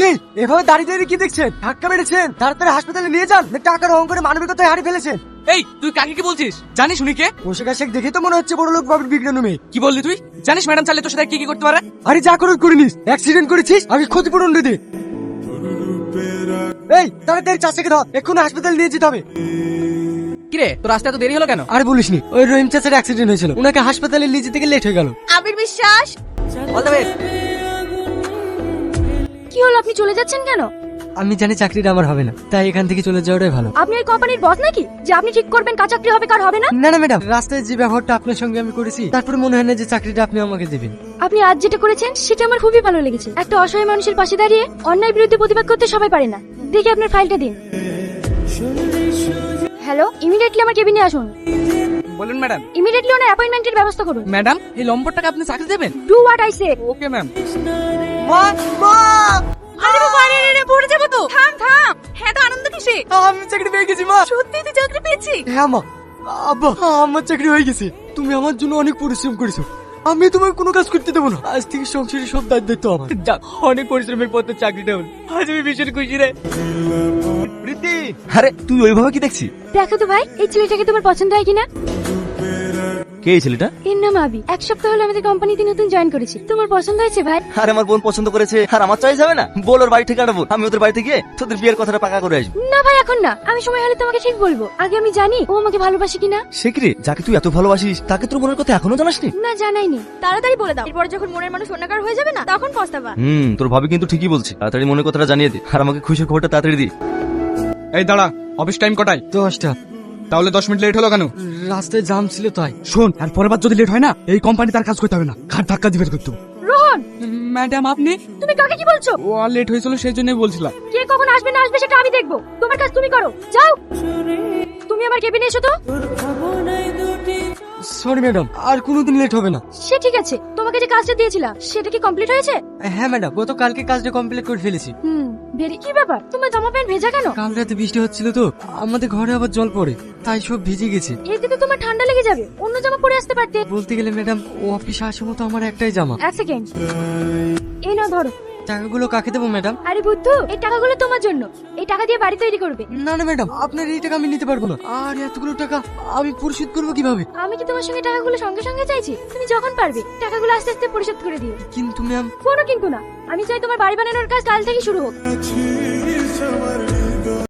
কি এভাবে দাঁড়িয়ে দাঁড়িয়ে কি দেখছেন? ধাক্কা মেরেছেন, তাড়াতাড়ি হাসপাতালে নিয়ে যান, না টাকার অহংকারে মানবিকতায় হারিয়ে ফেলেছেন? এই তুই কাকে কি বলছিস? জানিস উনি কে? পোশাক আশাক দেখে তো মনে হচ্ছে বড় লোক বাবুর বিজ্ঞান মেয়ে। কি বললি তুই? জানিস ম্যাডাম চাইলে তোর সাথে কি কি করতে পারে? আরে যা করে করিনিস, অ্যাক্সিডেন্ট করেছিস, আগে ক্ষতিপূরণ দিয়ে দে। এই তাড়াতাড়ি চাচাকে ধর, এক্ষুনি হাসপাতালে নিয়ে যেতে হবে। কিরে তোর আসতে এত দেরি হলো কেন? আর বলিসনি, ওই রহিম চাচার অ্যাক্সিডেন্ট হয়েছিল, ওনাকে হাসপাতালে নিয়ে যেতে গিয়ে লেট হয়ে গেল। আবির বিশ্বাস, অল দ্য বেস্ট। কি হলো আপনি চলে যাচ্ছেন কেন? আমি জানি চাকরিটা আমার হবে না, তাই এখান থেকে চলে যাওয়াটাই ভালো। আপনি এই কোম্পানির বস নাকি যে আপনি ঠিক করবেন কার চাকরি হবে কার হবে না? না না ম্যাডাম, রাস্তায় যে ব্যবহারটা আপনার সঙ্গে আমি করেছি, তারপরে মনে হয় না যে চাকরিটা আপনি আমাকে দেবেন। আপনি আজ যেটা করেছেন সেটা আমার খুবই ভালো লেগেছে। একটা অসহায় মানুষের পাশে দাঁড়িয়ে অন্যায় বিরুদ্ধে প্রতিবাদ করতে সবাই পারে না। দেখি আপনার ফাইলটা দিন। হ্যালো, ইমিডিয়েটলি আমার কেবিনে আসুন। বলুন ম্যাডাম। ইমিডিয়েটলি ওনার অ্যাপয়েন্টমেন্টের ব্যবস্থা করুন। ম্যাডাম এই লম্বরটাকে আপনি চাকরি দেবেন? Do what I say. Okay ma'am. মা মা, আরে বাবা, আরে পড়ে যাবো তো। থাম থাম, হ্যাঁ তো আনন্দ কিসে? আমি চাকরি পেয়ে গেছি মা। সত্যি তুই চাকরি পেয়েছিস? হ্যাঁ মা, আব্বা আমার চাকরি হয়ে গেছে। তুমি আমার জন্য অনেক পরিশ্রম করেছো, আমি তোমাকে কোনো কাজ করতে দেবো না। আজ থেকে সংসারের সব দায়িত্ব আমার। যাক, অনেক পরিশ্রমের পর তোর চাকরিটা হল। আজ আমি ভীষণ খুশি রে। প্রীতি, আরে তুই ওইভাবে কি দেখছিস? দেখো তো ভাই, এই ছেলেটাকে তোমার পছন্দ হয় কিনা? কে এই ছেলেটা? এর নাম আবি। এক সপ্তাহ হলো আমাদের কোম্পানিতে নতুন জয়েন করেছে। তোমার পছন্দ হয়েছে ভাই? আর আমার বোন পছন্দ করেছে, আর আমার চয়েস হবে না? বল ওর বাড়ি থেকে আনবো, আমি ওদের বাড়িতে গিয়ে তোদের বিয়ের কথাটা পাকা করে আসবো। না ভাই, এখন না, আমি সময় হলে তোমাকে ঠিক বলবো। আগে আমি জানি ও আমাকে ভালোবাসে কিনা। সে কি রে, যাকে তুই এত ভালোবাসিস তাকে তোর মনের কথা এখনো জানাসনি? না, জানাইনি। তাড়াতাড়ি বলে দাও, এরপর যখন মনের মানুষ অন্যকার হয়ে যাবে না তখন পস্তাবা। তোর ভাবি কিন্তু ঠিকই বলছে, তাড়াতাড়ি মনের কথাটা জানিয়ে দে, আর আমাকে খুশির খবরটা তাড়াতাড়ি দি। এই দাঁড়া, অফিস টাইম কটায়? 10টা। তাহলে 10 মিনিট লেট হলো কেন? রাস্তায় জাম ছিল তাই। শোন, আর পরের বার যদি লেট হয় না, এই কোম্পানি তার কাজ করতে হবে না, ঘাট ধাক্কা দিবে করতে হবে। রোহন, ম্যাডাম আপনি? তুমি কাকে কি বলছো? ও লেট হয়েছিল সেই জন্যই বলছিলাম। কে কখন আসবে না আসবে সেটা আমি দেখবো। তোমার কাজ তুমি করো, যাও। তুমি আমার কেবিনে এসো তো। সরি ম্যাডাম, আর কোনোদিন লেট হবে না। সে ঠিক আছে, তোমাকে যে কাজটা দিয়েছিলাম সেটা কি কমপ্লিট হয়েছে? হ্যাঁ ম্যাডাম, গতকালকে কাজটা কমপ্লিট করে ফেলেছি। বেরি, কি ব্যাপার তোমার জামা প্যান্ট ভেজা কেন? কাল রাতে বৃষ্টি হচ্ছিল তো, আমাদের ঘরে আবার জল পড়ে, তাই সব ভিজে গেছে। এতে তো তোমার ঠান্ডা লেগে যাবে, অন্য জামা পরে আসতে পারতে। বলতে গেলে ম্যাডাম, ও অফিসে আসার মতো আমার একটাই জামা। এক সেকেন্ড, এই নাও ধরো। টাকাগুলো কাকে দেবো ম্যাডাম? আরে বুদ্ধু, এই টাকাগুলো তোমার জন্য। এই টাকা দিয়ে বাড়ি তৈরি করবে। না না ম্যাডাম, আপনার এই টাকা আমি নিতে পারবো না। আর এতগুলো টাকা আমি পরিশোধ করবো কিভাবে? আমি কি তোমার সঙ্গে টাকাগুলো সঙ্গে সঙ্গে চাইছি? তুমি যখন পারবে টাকাগুলো আস্তে আস্তে পরিশোধ করে দিও। কিন্তু ম্যাম, কোনো কিন্তু না, আমি চাই তোমার বাড়ি বানানোর কাজ কাল থেকে শুরু হোক।